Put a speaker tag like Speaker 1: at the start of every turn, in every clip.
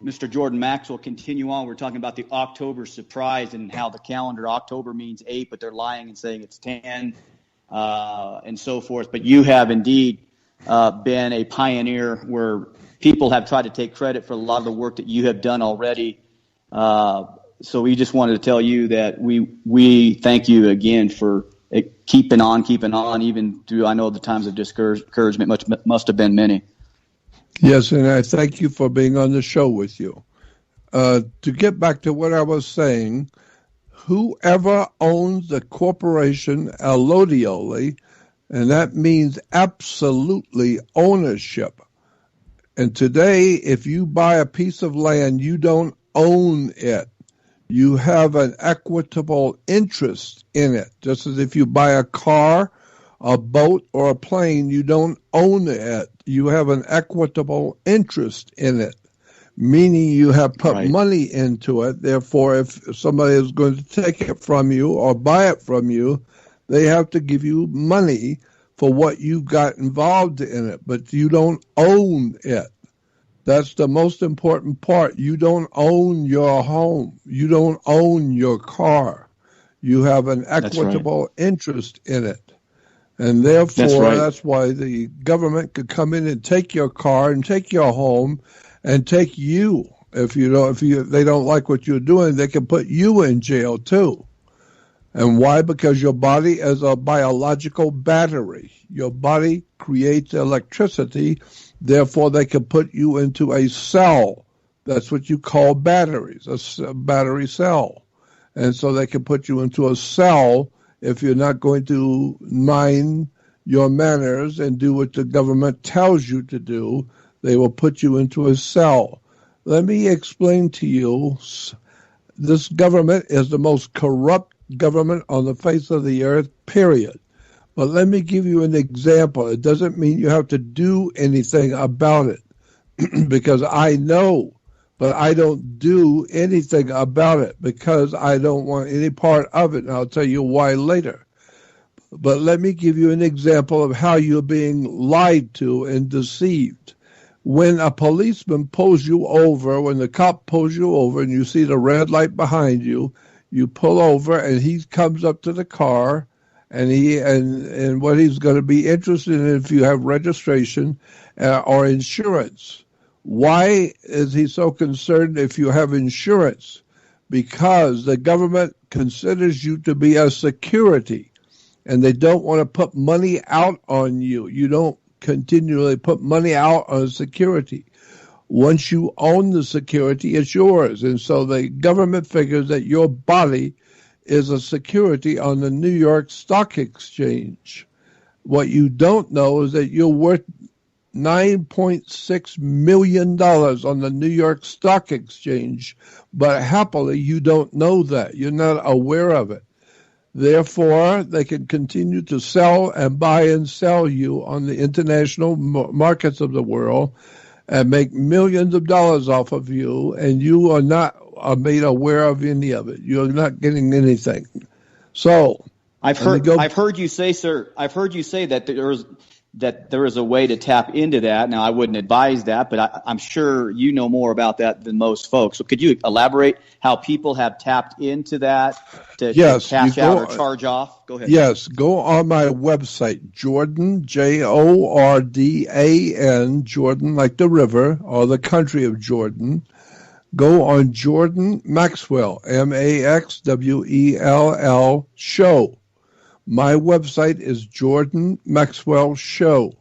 Speaker 1: Mr. Jordan Maxwell continue on. We're talking about the October surprise and how the calendar October means 8, but they're lying and saying it's 10, and so forth. But you have indeed been a pioneer where people have tried to take credit for a lot of the work that you have done already. So we just wanted to tell you that we thank you again for keeping on, even through, I know, the times of discouragement must have been many.
Speaker 2: Yes, and I thank you for being on the show with you. To get back to what I was saying, whoever owns the corporation allodially, and that means absolutely ownership. And today, if you buy a piece of land, you don't own it. You have an equitable interest in it. Just as if you buy a car, a boat, or a plane, you don't own it. You have an equitable interest in it, meaning you have put money into it. Therefore, if somebody is going to take it from you or buy it from you, they have to give you money for what you got involved in it, but you don't own it. That's the most important part. You don't own your home. You don't own your car. You have an equitable interest in it. And therefore, that's why the government could come in and take your car and take your home and take you. If they don't like what you're doing, they can put you in jail too. And why? Because your body is a biological battery. Your body creates electricity. Therefore, they can put you into a cell. That's what you call batteries, a battery cell. And so they can put you into a cell if you're not going to mind your manners and do what the government tells you to do. They will put you into a cell. Let me explain to you, this government is the most corrupt government on the face of the earth, period. But let me give you an example. It doesn't mean you have to do anything about it, because I know, but I don't do anything about it because I don't want any part of it, and I'll tell you why later. But let me give you an example of how you're being lied to and deceived. When a policeman pulls you over, when the cop pulls you over and you see the red light behind you, you pull over and he comes up to the car, and what he's going to be interested in if you have registration or insurance. Why is he so concerned if you have insurance? Because the government considers you to be a security, and they don't want to put money out on you. You don't continually put money out on security. Once you own the security, it's yours. And so the government figures that your body is a security on the New York Stock Exchange. What you don't know is that you're worth $9.6 million on the New York Stock Exchange, but happily you don't know that. You're not aware of it. Therefore, they can continue to sell and buy and sell you on the international markets of the world and make millions of dollars off of you, and you are not made aware of any of it. You're not getting anything. So
Speaker 1: I've heard you say, sir. I've heard you say that there is a way to tap into that. Now, I wouldn't advise that, but I'm sure you know more about that than most folks. So could you elaborate how people have tapped into that to cash out or charge off? Go ahead.
Speaker 2: Yes, go on my website, Jordan, Jordan, Jordan like the river or the country of Jordan. Go on Jordan Maxwell, Maxwell show. My website is Jordan Maxwell Show,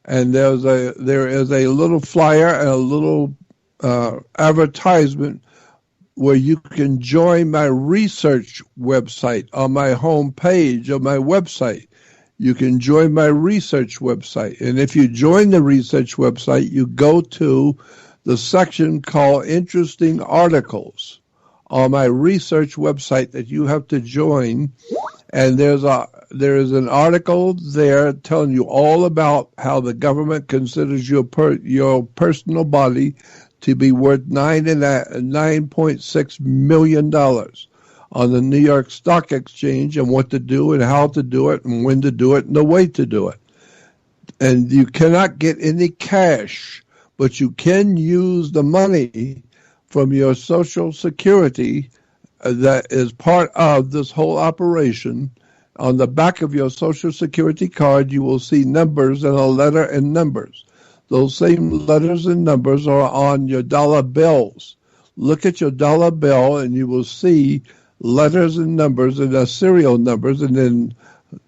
Speaker 2: and there is a little flyer and a little advertisement where you can join my research website on my home page of my website. You can join my research website, and if you join the research website, you go to the section called Interesting Articles on my research website that you have to join. And there is an article there telling you all about how the government considers your personal body to be worth $9.6 million on the New York Stock Exchange, and what to do and how to do it and when to do it and the way to do it. And you cannot get any cash, but you can use the money from your Social Security that is part of this whole operation. On the back of your Social Security card, you will see numbers and a letter and numbers. Those same letters and numbers are on your dollar bills. Look at your dollar bill, and you will see letters and numbers and serial numbers, and then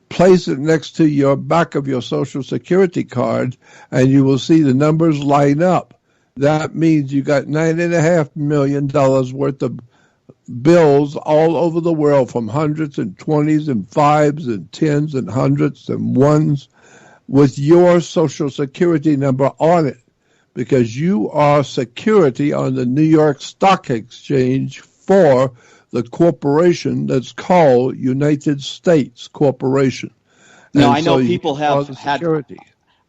Speaker 2: place it next to your back of your Social Security card, and you will see the numbers line up. That means you got $9.5 million worth of bills all over the world, from hundreds and twenties and fives and tens and hundreds and ones, with your Social Security number on it, because you are security on the New York Stock Exchange for the corporation that's called United States Corporation.
Speaker 1: Now, I know people have had
Speaker 2: security.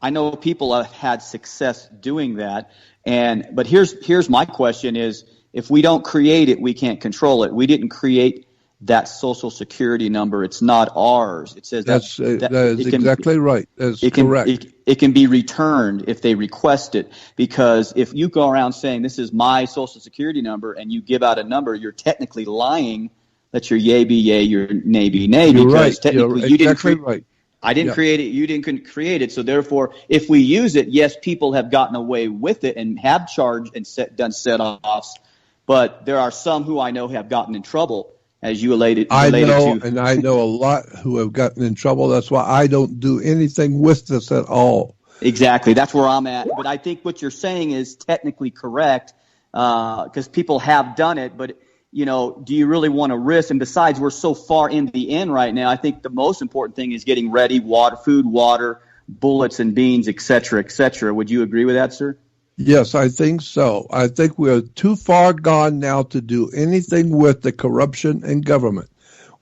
Speaker 1: I know people have had success doing that, but here's my question is, if we don't create it, we can't control it. We didn't create that Social Security number. It's not ours. It says
Speaker 2: that is exactly right. That's correct.
Speaker 1: It can be returned if they request it, because if you go around saying this is my Social Security number and you give out a number, you're technically lying that your yay be yay, your nay be nay,
Speaker 2: because
Speaker 1: right. Technically
Speaker 2: you're
Speaker 1: you didn't
Speaker 2: exactly right.
Speaker 1: I didn't create it. You didn't create it. So therefore, if we use it, yes, people have gotten away with it and have charged and done set-offs. But there are some who I know have gotten in trouble, as you related
Speaker 2: I
Speaker 1: to.
Speaker 2: And I know a lot who have gotten in trouble. That's why I don't do anything with this at all.
Speaker 1: Exactly. That's where I'm at. But I think what you're saying is technically correct, because people have done it. But, do you really want to risk? And besides, we're so far in the end right now. I think the most important thing is getting ready, food, water, bullets and beans, et cetera, et cetera. Would you agree with that, sir?
Speaker 2: Yes, I think so. I think we're too far gone now to do anything with the corruption in government.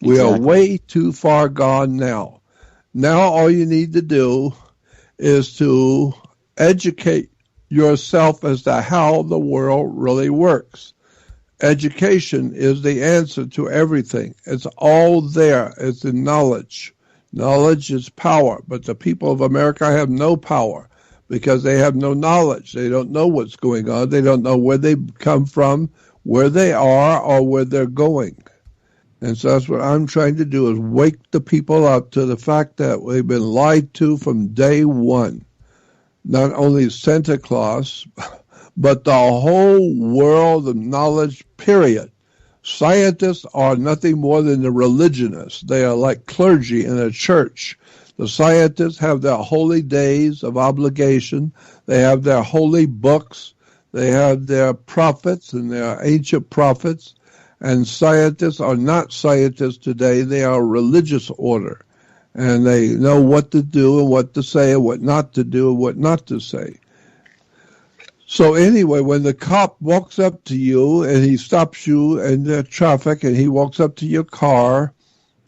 Speaker 2: We are way too far gone now. Now all you need to do is to educate yourself as to how the world really works. Education is the answer to everything. It's all there. It's in knowledge. Knowledge is power, but the people of America have no power, because they have no knowledge. They don't know what's going on. They don't know where they come from, where they are, or where they're going. And so that's what I'm trying to do, is wake the people up to the fact that we've been lied to from day one. Not only Santa Claus, but the whole world of knowledge, period. Scientists are nothing more than the religionists. They are like clergy in a church. The scientists have their holy days of obligation. They have their holy books. They have their prophets and their ancient prophets. And scientists are not scientists today. They are a religious order. And they know what to do and what to say and what not to do and what not to say. So anyway, when the cop walks up to you and he stops you in the traffic and he walks up to your car,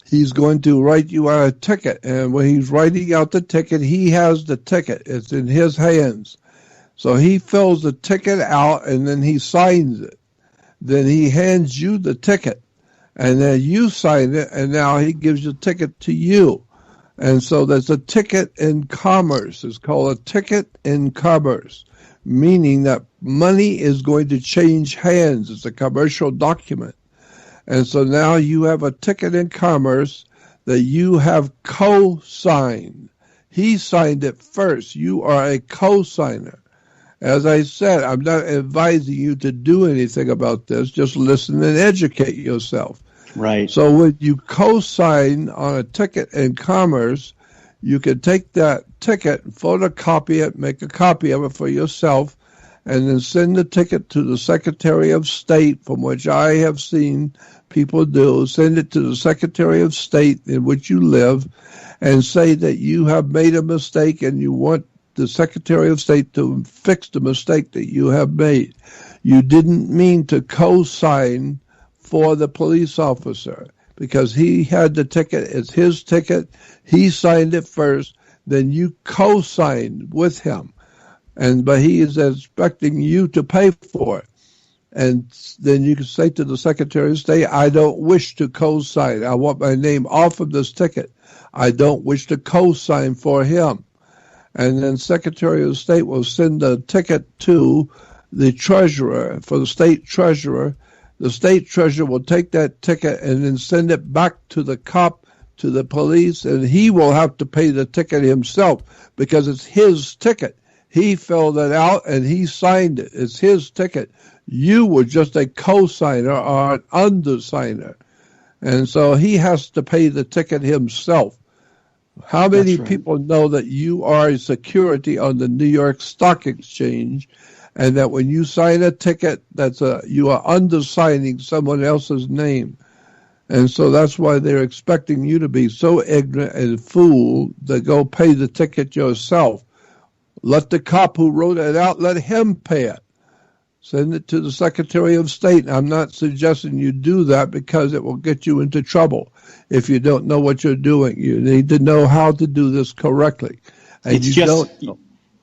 Speaker 2: he's going to write you out a ticket. And when he's writing out the ticket, he has the ticket. It's in his hands. So he fills the ticket out and then he signs it. Then he hands you the ticket. And then you sign it, and now he gives the ticket to you. And so there's a ticket in commerce. It's called a ticket in commerce, meaning that money is going to change hands. It's a commercial document. And so now you have a ticket in commerce that you have co-signed. He signed it first. You are a co-signer. As I said, I'm not advising you to do anything about this. Just listen and educate yourself.
Speaker 1: Right.
Speaker 2: So when you co-sign on a ticket in commerce, you can take that ticket, photocopy it, make a copy of it for yourself, and then send the ticket to the Secretary of State, from which I have seen people do. Send it to the Secretary of State in which you live and say that you have made a mistake and you want the Secretary of State to fix the mistake that you have made. You didn't mean to co-sign for the police officer because he had the ticket. It's his ticket. He signed it first. Then you co-signed with him. But he is expecting you to pay for it. And then you can say to the Secretary of State, I don't wish to co-sign. I want my name off of this ticket. I don't wish to co-sign for him. And then Secretary of State will send the ticket to the treasurer, for the state treasurer will take that ticket and then send it back to the cop, to the police, and he will have to pay the ticket himself because it's his ticket. He filled it out and he signed it. It's his ticket. You were just a co-signer or an undersigner. And so he has to pay the ticket himself. How many people know that you are a security on the New York Stock Exchange, and that when you sign a ticket, you are undersigning someone else's name? And so that's why they're expecting you to be so ignorant and fool to go pay the ticket yourself. Let the cop who wrote it out, let him pay it. Send it to the Secretary of State. I'm not suggesting you do that because it will get you into trouble if you don't know what you're doing. You need to know how to do this correctly. And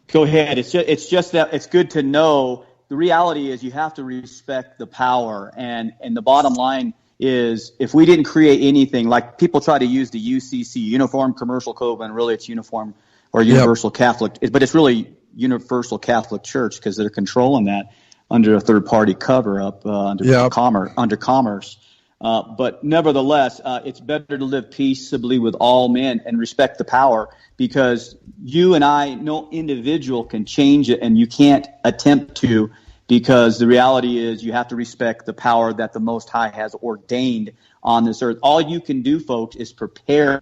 Speaker 1: Go ahead. It's just that it's good to know. The reality is you have to respect the power. And the bottom line is, if we didn't create anything, like people try to use the UCC, Uniform Commercial Code, and really it's Uniform or Universal Catholic, but it's really Universal Catholic Church because they're controlling that under a third-party cover-up under commerce. But nevertheless, it's better to live peaceably with all men and respect the power, because you and I, no individual can change it, and you can't attempt to, because the reality is you have to respect the power that the Most High has ordained on this earth. All you can do, folks, is prepare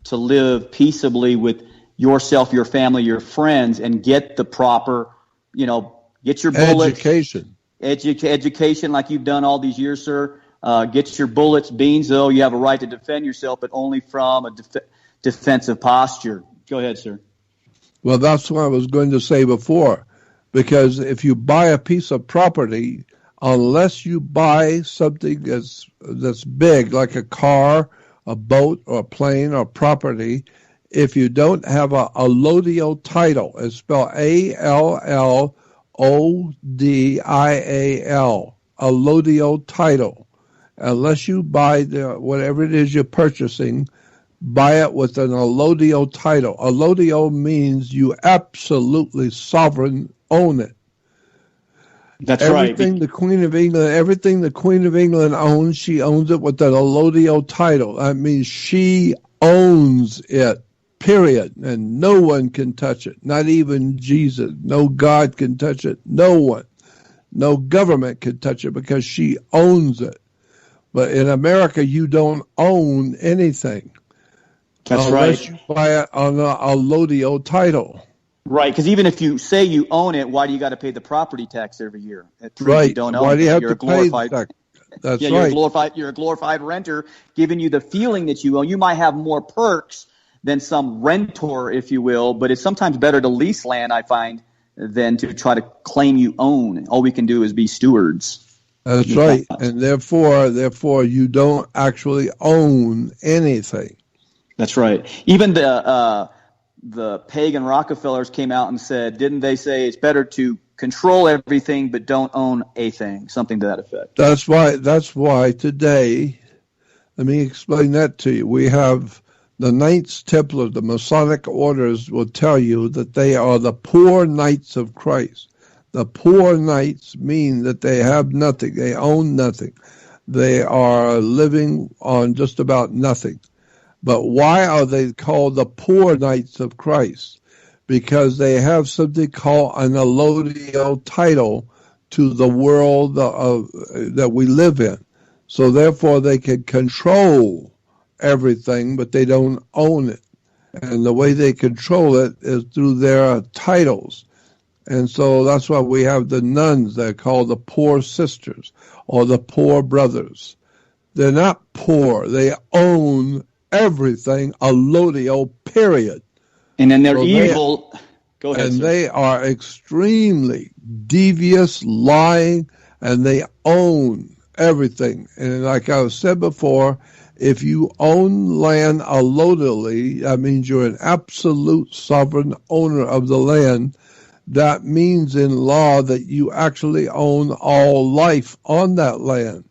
Speaker 1: to live peaceably with yourself, your family, your friends, and get the proper, get your bullets. Education like you've done all these years, sir. Get your bullets, beans, though. You have a right to defend yourself, but only from a defensive posture. Go ahead, sir.
Speaker 2: Well, that's what I was going to say before. Because if you buy a piece of property, unless you buy something that's big, like a car, a boat, or a plane, or property, if you don't have a allodial title, it's spelled ALLODIAL, allodial title. Unless you buy whatever it is you're purchasing, buy it with an allodial title. Allodial means you absolutely sovereign own it.
Speaker 1: That's
Speaker 2: everything
Speaker 1: right.
Speaker 2: The Queen of England, everything the Queen of England owns, she owns it with an allodial title. That means she owns it, period. And no one can touch it. Not even Jesus. No God can touch it. No one. No government can touch it because she owns it. But in America, you don't own anything.
Speaker 1: That's
Speaker 2: unless
Speaker 1: right.
Speaker 2: You buy it on a allodial title.
Speaker 1: Right, because even if you say you own it, why do you got to pay the property tax every year? It proves
Speaker 2: right.
Speaker 1: You don't own
Speaker 2: why do you have
Speaker 1: you're
Speaker 2: to pay that? That's right.
Speaker 1: You're a glorified renter, giving you the feeling that you own. You might have more perks than some rentor, if you will, but it's sometimes better to lease land, I find, than to try to claim you own. All we can do is be stewards.
Speaker 2: That's right, and therefore you don't actually own anything.
Speaker 1: That's right. Even the pagan Rockefellers came out and said, didn't they say it's better to control everything but don't own a thing, something to that effect?
Speaker 2: That's why today, let me explain that to you. We have the Knights Templar, the Masonic orders will tell you that they are the poor knights of Christ. The poor knights mean that they have nothing. They own nothing. They are living on just about nothing. But why are they called the poor knights of Christ? Because they have something called an allodial title to the world that we live in. So therefore they can control everything, but they don't own it. And the way they control it is through their titles. And so that's why we have the nuns that are called the poor sisters or the poor brothers. They're not poor. They own everything, allodial, period.
Speaker 1: And then they're evil. Go ahead,
Speaker 2: and
Speaker 1: sir.
Speaker 2: They are extremely devious, lying, and they own everything. And like I said before, if you own land allodially, that means you're an absolute sovereign owner of the land. That means in law that you actually own all life on that land.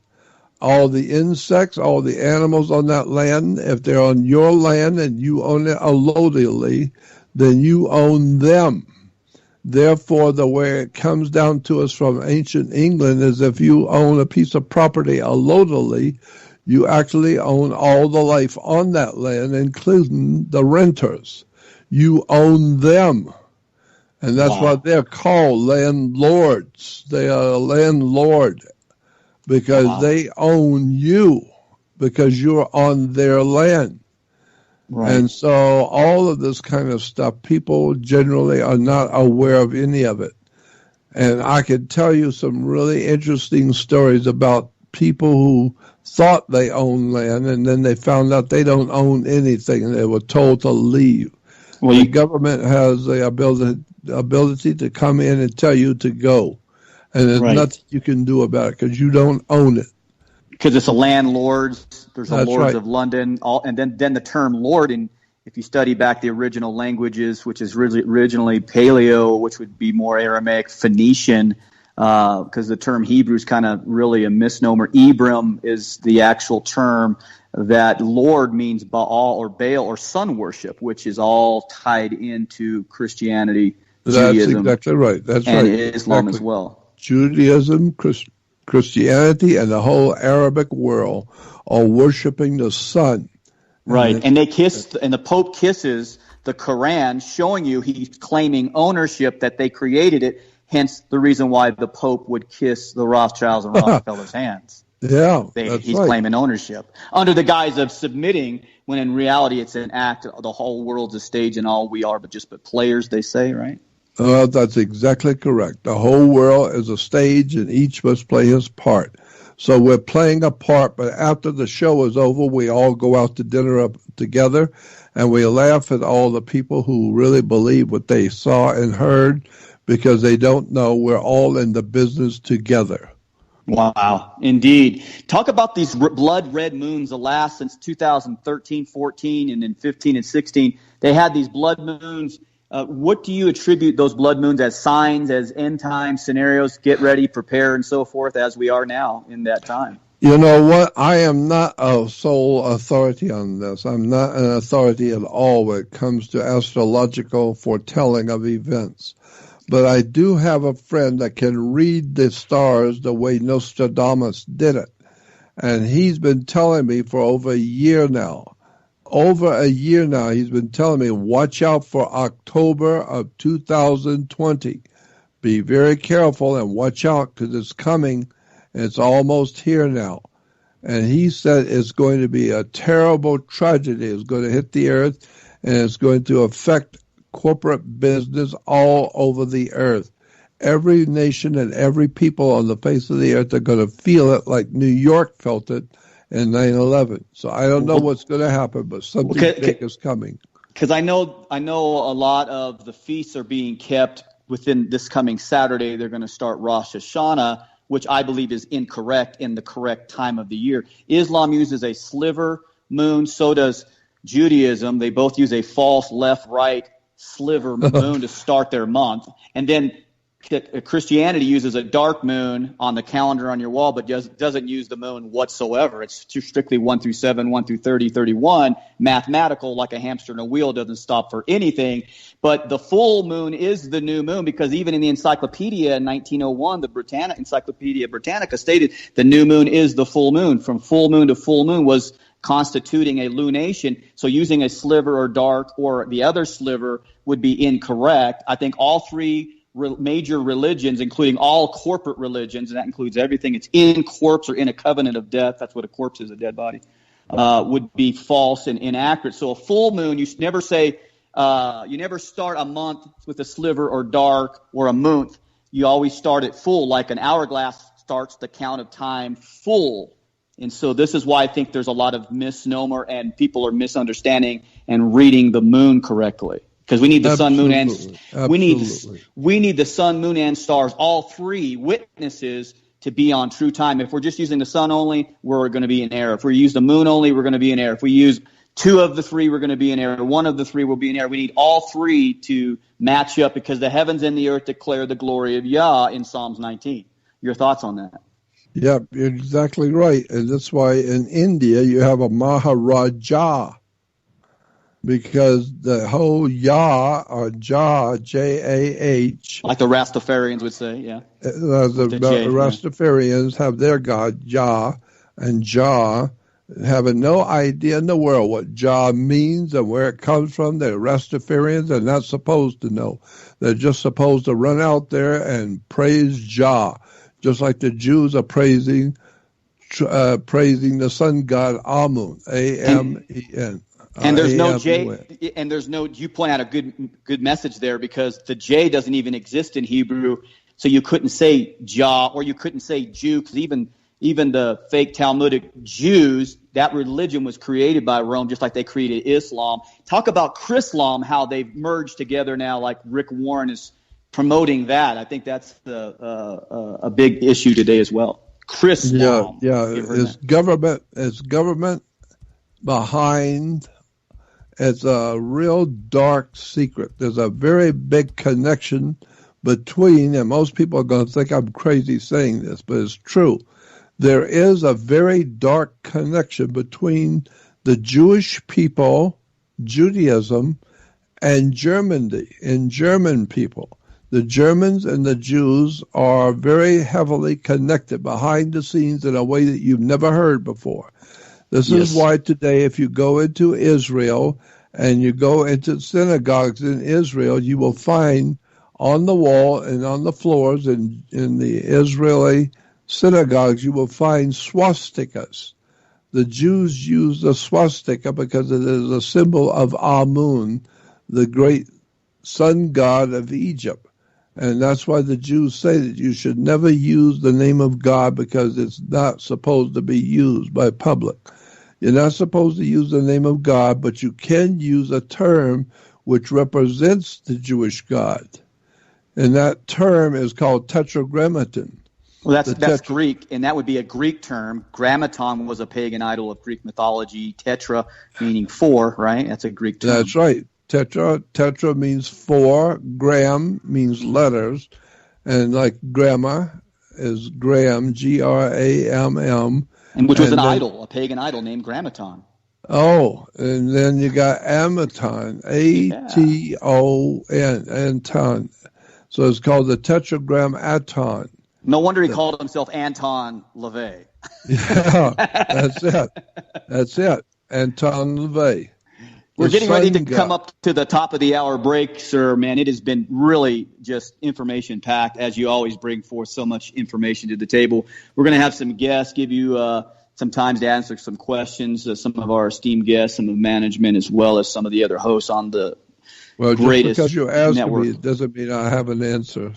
Speaker 2: All the insects, all the animals on that land, if they're on your land and you own it allodially, then you own them. Therefore, the way it comes down to us from ancient England is if you own a piece of property allotedly, you actually own all the life on that land, including the renters. You own them. And that's why they're called landlords. They are a landlord because they own you because you're on their land. Right. And so all of this kind of stuff, people generally are not aware of any of it. And I could tell you some really interesting stories about people who thought they owned land and then they found out they don't own anything and they were told to leave. Well, the government has the ability to come in and tell you to go. And there's nothing you can do about it because you don't own it.
Speaker 1: Because it's a landlords, there's a Lords of London, and then the term lord, and if you study back the original languages, which is originally Paleo, which would be more Aramaic, Phoenician, because the term Hebrew is kind of really a misnomer. Ibram is the actual term that Lord means Baal or Baal or sun worship, which is all tied into Christianity, Judaism.
Speaker 2: That's exactly right. That's
Speaker 1: and
Speaker 2: right.
Speaker 1: Islam as well.
Speaker 2: Judaism, Christianity, and the whole Arabic world are worshiping the sun.
Speaker 1: Right, and they kiss, and the Pope kisses the Quran, showing you he's claiming ownership that they created it. Hence, the reason why the Pope would kiss the Rothschilds and Rockefellers' hands.
Speaker 2: Yeah,
Speaker 1: he's claiming ownership under the guise of submitting, when in reality it's an act. The whole world's a stage, and all we are but players. They say, right?
Speaker 2: That's exactly correct. The whole world is a stage, and each must play his part. So we're playing a part, but after the show is over, we all go out to dinner up together, and we laugh at all the people who really believe what they saw and heard, because they don't know we're all in the business together.
Speaker 1: Wow, indeed. Talk about these blood red moons, the last since 2013, 14, and then 15 and 16. They had these blood moons. What do you attribute those blood moons as signs, as end time scenarios, get ready, prepare, and so forth, as we are now in that time?
Speaker 2: You know what? I am not a sole authority on this. I'm not an authority at all when it comes to astrological foretelling of events. But I do have a friend that can read the stars the way Nostradamus did it. And he's been telling me for over a year now. He's been telling me, watch out for October of 2020. Be very careful and watch out because it's coming. And it's almost here now. And he said it's going to be a terrible tragedy. It's going to hit the earth, and it's going to affect corporate business all over the earth. Every nation and every people on the face of the earth are going to feel it like New York felt it in 9/11. So I don't know what's going to happen, but something big is coming.
Speaker 1: Because I know a lot of the feasts are being kept within this coming Saturday. They're going to start Rosh Hashanah, which I believe is incorrect in the correct time of the year. Islam uses a sliver moon, so does Judaism. They both use a false left-right sliver moon to start their month. And then Christianity uses a dark moon on the calendar on your wall, but doesn't use the moon whatsoever. It's strictly 1 through 7, 1 through 30, 31, mathematical, like a hamster in a wheel, doesn't stop for anything. But the full moon is the new moon, because even in the encyclopedia in 1901, the Encyclopedia Britannica stated the new moon is the full moon. From full moon to full moon was constituting a lunation. So using a sliver or dark or the other sliver would be incorrect. I think all three major religions, including all corporate religions, and that includes everything, it's in corpse or in a covenant of death, that's what a corpse is, a dead body, would be false and inaccurate. So a full moon, you never say, you never start a month with a sliver or dark or a month. You always start at full, like an hourglass starts the count of time full. And so this is why I think there's a lot of misnomer and people are misunderstanding and reading the moon correctly. Because we need the sun, moon, and we need the sun, moon, and stars, all three witnesses, to be on true time. If we're just using the sun only, we're going to be in error. If we use the moon only, we're going to be in error. If we use two of the three, we're going to be in error. One of the three will be in error. We need all three to match up, because the heavens and the earth declare the glory of Yah in Psalms 19. Your thoughts on that?
Speaker 2: Yeah, you're exactly right. And that's why in India you have a Maharaja. because the whole Yah or Jah, J-A-H,
Speaker 1: Like the Rastafarians would say, yeah.
Speaker 2: The Rastafarians have their God, Yah, and Jah, having no idea in the world what Jah means and where it comes from. The Rastafarians are not supposed to know. They're just supposed to run out there and praise Jah, just like the Jews are praising the sun god Amun, A-M-E-N.
Speaker 1: And there's no J, and there's no. You point out a good message there, because the J doesn't even exist in Hebrew, so you couldn't say Jah or you couldn't say Jew, because even the fake Talmudic Jews, that religion was created by Rome, just like they created Islam. Talk about Chrislam, how they've merged together now, like Rick Warren is promoting that. I think that's a big issue today as well. Chrislam.
Speaker 2: Yeah. It's government behind. It's a real dark secret. There's a very big connection between, and most people are going to think I'm crazy saying this, but it's true. There is a very dark connection between the Jewish people, Judaism, and Germany, and German people. The Germans and the Jews are very heavily connected behind the scenes in a way that you've never heard before. This is why today, if you go into Israel and you go into synagogues in Israel, you will find on the wall and on the floors in the Israeli synagogues, you will find swastikas. The Jews use the swastika because it is a symbol of Amun, the great sun god of Egypt. And that's why the Jews say that you should never use the name of God, because it's not supposed to be used by public. You're not supposed to use the name of God, but you can use a term which represents the Jewish God. And that term is called tetragrammaton.
Speaker 1: Well, that's Greek, and that would be a Greek term. Grammaton was a pagan idol of Greek mythology. Tetra meaning four, right? That's a Greek term.
Speaker 2: That's right. Tetra means four. Gram means letters. And like grammar is Gram, G-R-A-M-M.
Speaker 1: And which was an idol, a pagan idol named Grammaton.
Speaker 2: Oh, and then you got Amaton, A-T-O-N, Anton. So it's called the Tetragrammaton.
Speaker 1: No wonder he called himself Anton LaVey.
Speaker 2: Yeah, that's it. Anton LaVey.
Speaker 1: We're getting ready to come up to the top of the hour break, sir. Man, it has been really just information-packed, as you always bring forth so much information to the table. We're going to have some guests, give you some time to answer some questions, some of our esteemed guests, some of management, as well as some of the other hosts on the greatest
Speaker 2: just because you asked
Speaker 1: network.
Speaker 2: Me, it doesn't mean I have an answer.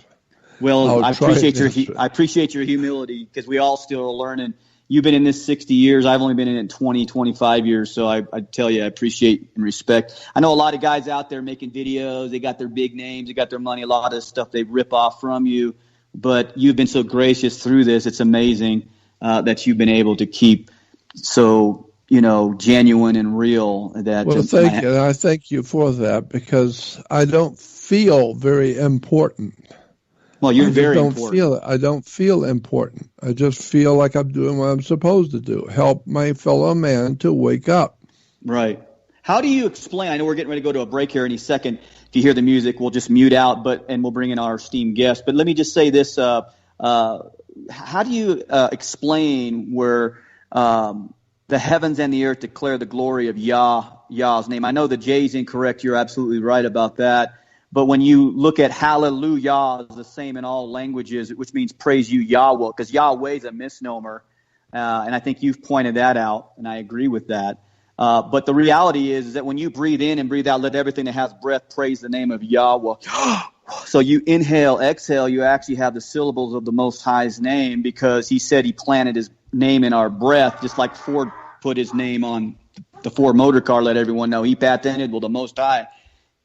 Speaker 1: Well, I appreciate your humility, because we all still are learning. You've been in this 60 years. I've only been in it 20, 25 years. So I tell you, I appreciate and respect. I know a lot of guys out there making videos. They got their big names. They got their money. A lot of stuff they rip off from you. But you've been so gracious through this. It's amazing that you've been able to keep so, genuine and real.
Speaker 2: Well, thank you. And I thank you for that, because I don't feel very important.
Speaker 1: Well, you're very important.
Speaker 2: I don't feel important. I just feel like I'm doing what I'm supposed to do, help my fellow man to wake up.
Speaker 1: Right. How do you explain? I know we're getting ready to go to a break here any second. If you hear the music, we'll just mute out, and we'll bring in our esteemed guest. But let me just say this: how do you explain where the heavens and the earth declare the glory of Yah's name? I know the J is incorrect. You're absolutely right about that. But when you look at hallelujah is the same in all languages, which means praise you, Yahweh, because Yahweh is a misnomer. And I think you've pointed that out, and I agree with that. But the reality is that when you breathe in and breathe out, let everything that has breath praise the name of Yahweh. So you inhale, exhale, you actually have the syllables of the Most High's name, because he said he planted his name in our breath, just like Ford put his name on the Ford motor car, let everyone know. He patented, the Most High.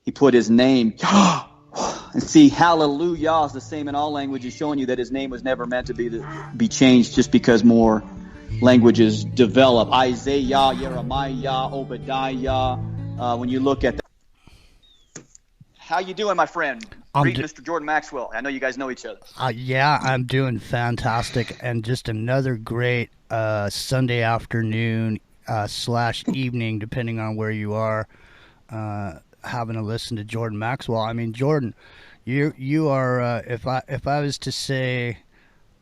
Speaker 1: He put his name. And see, hallelujah is the same in all languages, showing you that his name was never meant to be changed just because more languages develop. Isaiah, Jeremiah, Obadiah. When you look at that. How you doing, my friend? Greet Mr. Jordan Maxwell. I know you guys know each other.
Speaker 3: Yeah, I'm doing fantastic. And just another great Sunday afternoon / evening, depending on where you are. having to listen to Jordan Maxwell. I mean, Jordan, you are if I was to say,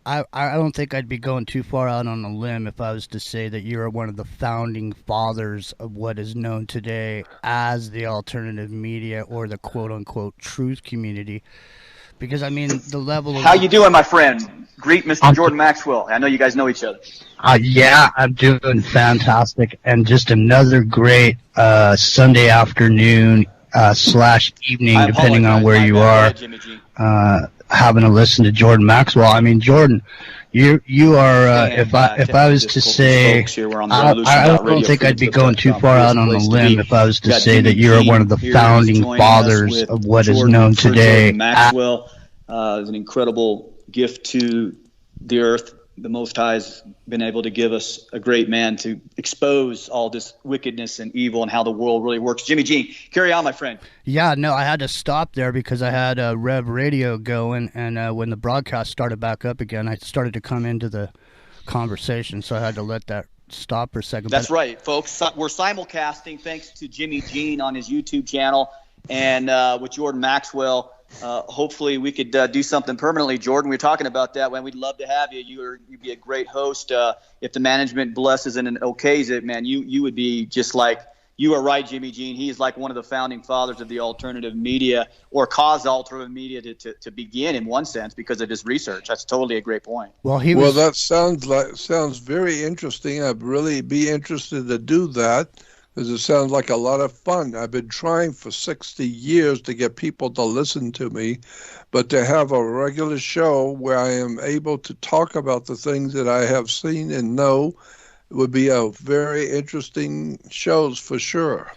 Speaker 3: I don't think I'd be going too far out on a limb if I was to say that you are one of the founding fathers of what is known today as the alternative media or the quote unquote truth community. Because I mean, the level of
Speaker 1: how you doing, my friend? Greet Mr. Jordan Maxwell. I know you guys know each other.
Speaker 3: Yeah, I'm doing fantastic, and just another great Sunday afternoon slash evening, depending on where you are, having to listen to Jordan Maxwell. I mean, Jordan, you are if I was to say, I don't think I'd be going too far out on a limb if I was to say that you're one of the founding fathers of what is known today.
Speaker 1: Maxwell is an incredible gift to the earth. The Most High has been able to give us a great man to expose all this wickedness and evil and how the world really works. Jimmy G, carry on, my friend.
Speaker 3: Yeah, no, I had to stop there because I had Rev Radio going, and when the broadcast started back up again, I started to come into the conversation, so I had to let that stop for a second.
Speaker 1: That's right, folks. We're simulcasting thanks to Jimmy Jean on his YouTube channel and with Jordan Maxwell. Hopefully we could do something permanently, Jordan. We were talking about that, man. We'd love to have you. You'd be a great host. If the management blesses and okays it, man, you would be just like, you are right, Jimmy Jean. He is like one of the founding fathers of the alternative media, or caused alternative media to begin in one sense because of his research. That's totally a great point.
Speaker 2: Well, that sounds very interesting. I'd really be interested to do that, because it sounds like a lot of fun. I've been trying for 60 years to get people to listen to me, but to have a regular show where I am able to talk about the things that I have seen and know would be a very interesting shows for sure.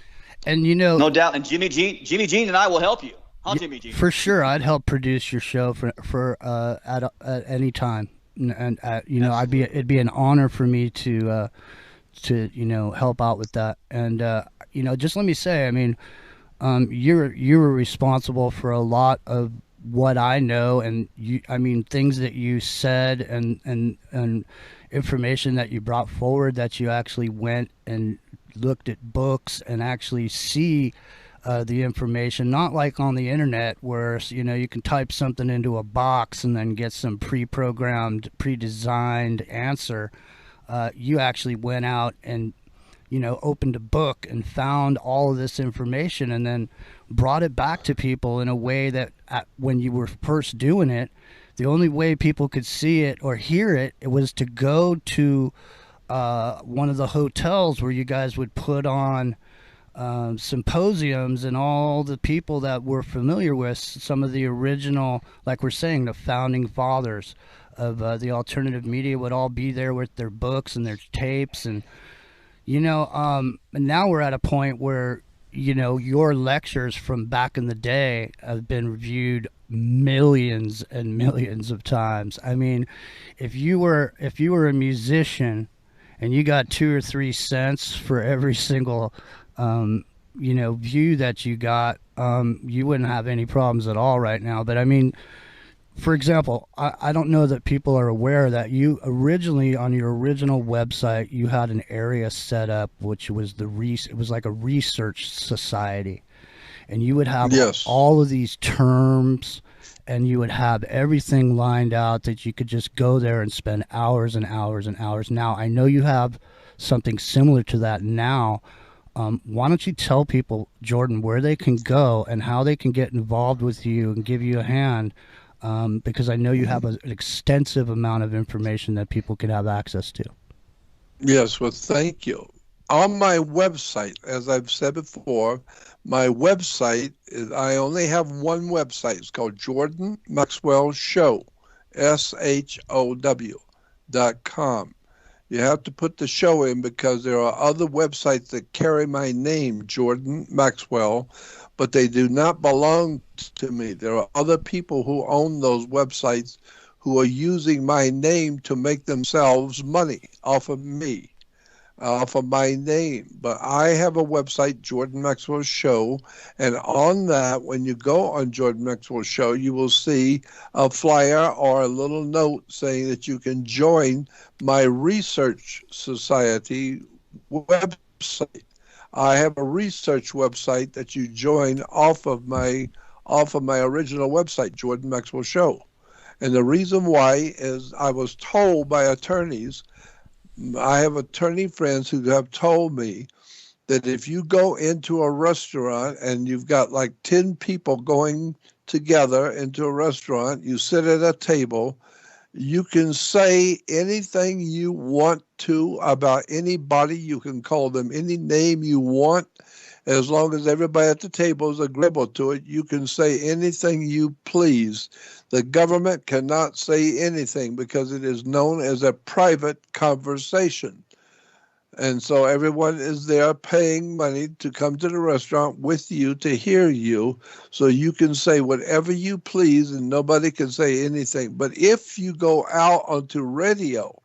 Speaker 3: And
Speaker 1: no doubt. And Jimmy Jean and I will help you. Huh, Jimmy Jean? For
Speaker 3: sure, I'd help produce your show for at any time, and it'd be an honor for me to help out with that. And just let me say, I mean, you were responsible for a lot of what I know, and things that you said and information that you brought forward, that you actually went and looked at books and actually see the information, not like on the internet where you can type something into a box and then get some pre-programmed, pre-designed answer. You actually went out and opened a book and found all of this information and then brought it back to people in a way that when you were first doing it, the only way people could see it or hear it was to go to one of the hotels where you guys would put on symposiums, and all the people that we're familiar with, some of the original, like we're saying, the founding fathers of the alternative media would all be there with their books and their tapes. And and now we're at a point where your lectures from back in the day have been reviewed millions and millions of times. I mean, if you were a musician and you got 2 or 3 cents for every single view that you got, you wouldn't have any problems at all right now. But I mean, for example, I don't know that people are aware that you originally, on your original website, you had an area set up which was it was like a research society, and you would have all of these terms, and you would have everything lined out that you could just go there and spend hours and hours and hours. Now, I know you have something similar to that now. Why don't you tell people, Jordan, where they can go and how they can get involved with you and give you a hand? Because I know you have an extensive amount of information that people can have access to.
Speaker 2: Yes, well, thank you. On my website, as I've said before, my website is, I only have one website. It's called Jordan Maxwell Show, SHOW.com. You have to put the show in because there are other websites that carry my name, Jordan Maxwell, but they do not belong to me. There are other people who own those websites who are using my name to make themselves money off of me, off of my name. But I have a website, Jordan Maxwell Show, and on that, when you go on Jordan Maxwell Show, you will see a flyer or a little note saying that you can join my research society website. I have a research website that you join off of my original website, Jordan Maxwell Show. And the reason why is I was told by attorneys, I have attorney friends who have told me that if you go into a restaurant and you've got like 10 people going together into a restaurant, you sit at a table, you can say anything you want to about anybody. You can call them any name you want. As long as everybody at the table is agreeable to it, you can say anything you please. The government cannot say anything because it is known as a private conversation. And so everyone is there paying money to come to the restaurant with you to hear you, so you can say whatever you please and nobody can say anything. But if you go out onto radio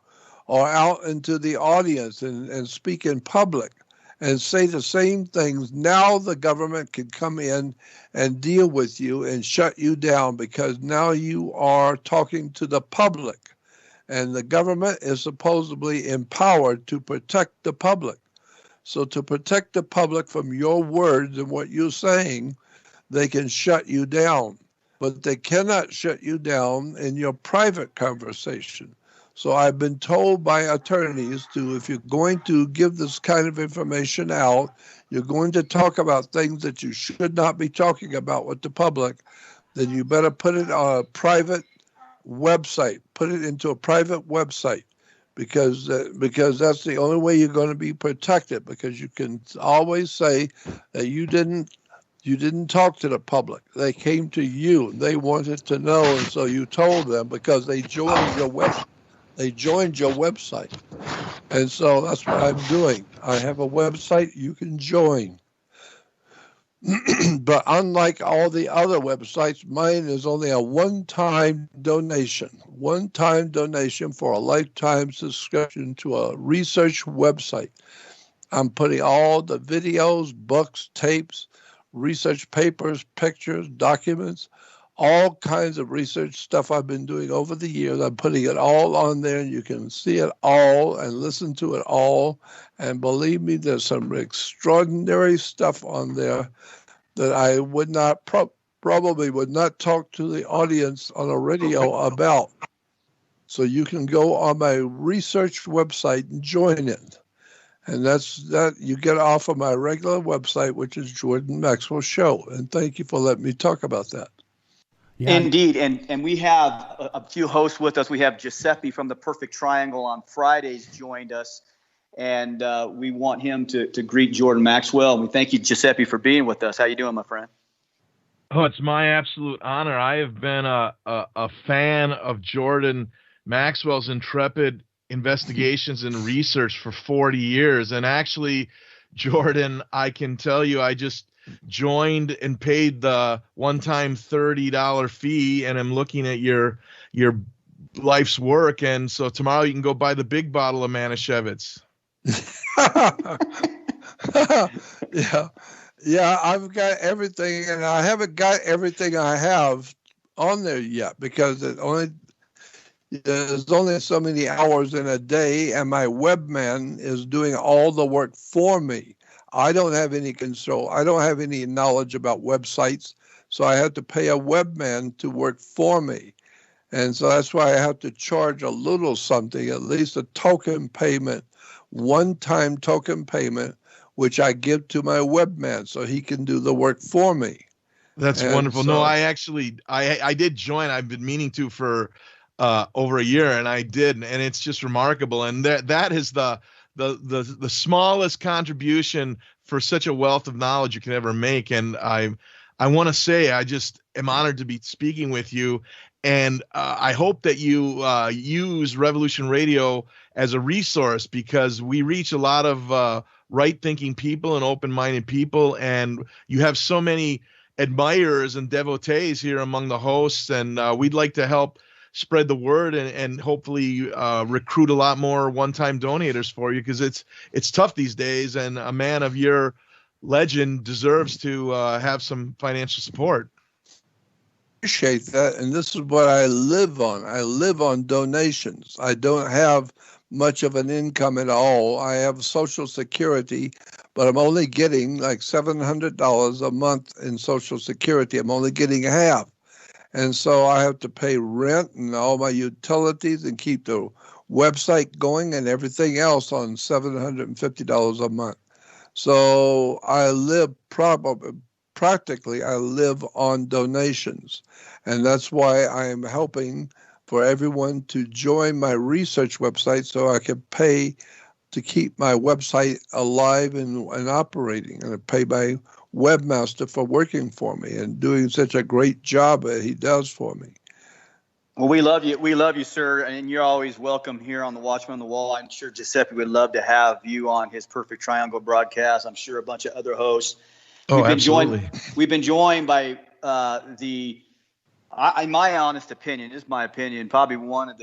Speaker 2: or out into the audience and speak in public and say the same things, now the government can come in and deal with you and shut you down because now you are talking to the public. And the government is supposedly empowered to protect the public. So to protect the public from your words and what you're saying, they can shut you down. But they cannot shut you down in your private conversation. So I've been told by attorneys if you're going to give this kind of information out, you're going to talk about things that you should not be talking about with the public, then you better put it on a private website, put it into a private website, because that's the only way you're going to be protected, because you can always say that you didn't talk to the public. They came to you. They wanted to know, and so you told them because they joined your website. And so that's what I'm doing. I have a website you can join. But unlike all the other websites, mine is only a one-time donation for a lifetime subscription to a research website. I'm putting all the videos, books, tapes, research papers, pictures, documents, all kinds of research stuff I've been doing over the years. I'm putting it all on there, and you can see it all and listen to it all. And believe me, there's some extraordinary stuff on there that I would not probably would not talk to the audience on a radio about. So you can go on my research website and join it. And that you get off of my regular website, which is Jordan Maxwell Show. And thank you for letting me talk about that.
Speaker 1: Yeah. Indeed. And we have a few hosts with us. We have Giuseppe from the Perfect Triangle on Fridays joined us. And we want him to greet Jordan Maxwell. And we thank you, Giuseppe, for being with us. How you doing, my friend?
Speaker 4: Oh, it's my absolute honor. I have been a fan of Jordan Maxwell's intrepid investigations and research for 40 years. And actually, Jordan, I can tell you, I just joined and paid the one-time $30 fee, and I'm looking at your life's work. And so tomorrow you can go buy the big bottle of Manischewitz.
Speaker 2: Yeah, I've got everything, and I haven't got everything I have on there yet because there's only so many hours in a day, and my webman is doing all the work for me. I don't have any control. I don't have any knowledge about websites, so I have to pay a webman to work for me. And so that's why I have to charge a little something, at least a token payment, one-time token payment, which I give to my webman so he can do the work for me.
Speaker 4: That's wonderful. So, no, I did join. I've been meaning to for over a year, and I did, and it's just remarkable. And that is the smallest contribution for such a wealth of knowledge you can ever make. And I want to say I just am honored to be speaking with you. And I hope that you use Revolution Radio as a resource, because we reach a lot of right-thinking people and open-minded people, and you have so many admirers and devotees here among the hosts, and we'd like to help spread the word and hopefully recruit a lot more one-time donators for you, because it's tough these days, and a man of your legend deserves to have some financial support.
Speaker 2: Appreciate that, and this is what I live on. I live on donations. I don't have much of an income at all. I have Social Security, but I'm only getting like $700 a month in Social Security. I'm only getting half. And so I have to pay rent and all my utilities and keep the website going and everything else on $750 a month. So I live practically I live on donations. And that's why I am helping for everyone to join my research website so I can pay to keep my website alive and operating, and I pay my webmaster for working for me and doing such a great job that he does for me.
Speaker 1: Well, we love you. We love you, sir. And you're always welcome here on the Watchman on the Wall. I'm sure Giuseppe would love to have you on his Perfect Triangle broadcast. I'm sure a bunch of other hosts.
Speaker 4: Absolutely.
Speaker 1: We've been joined by in my honest opinion, just my opinion, probably one of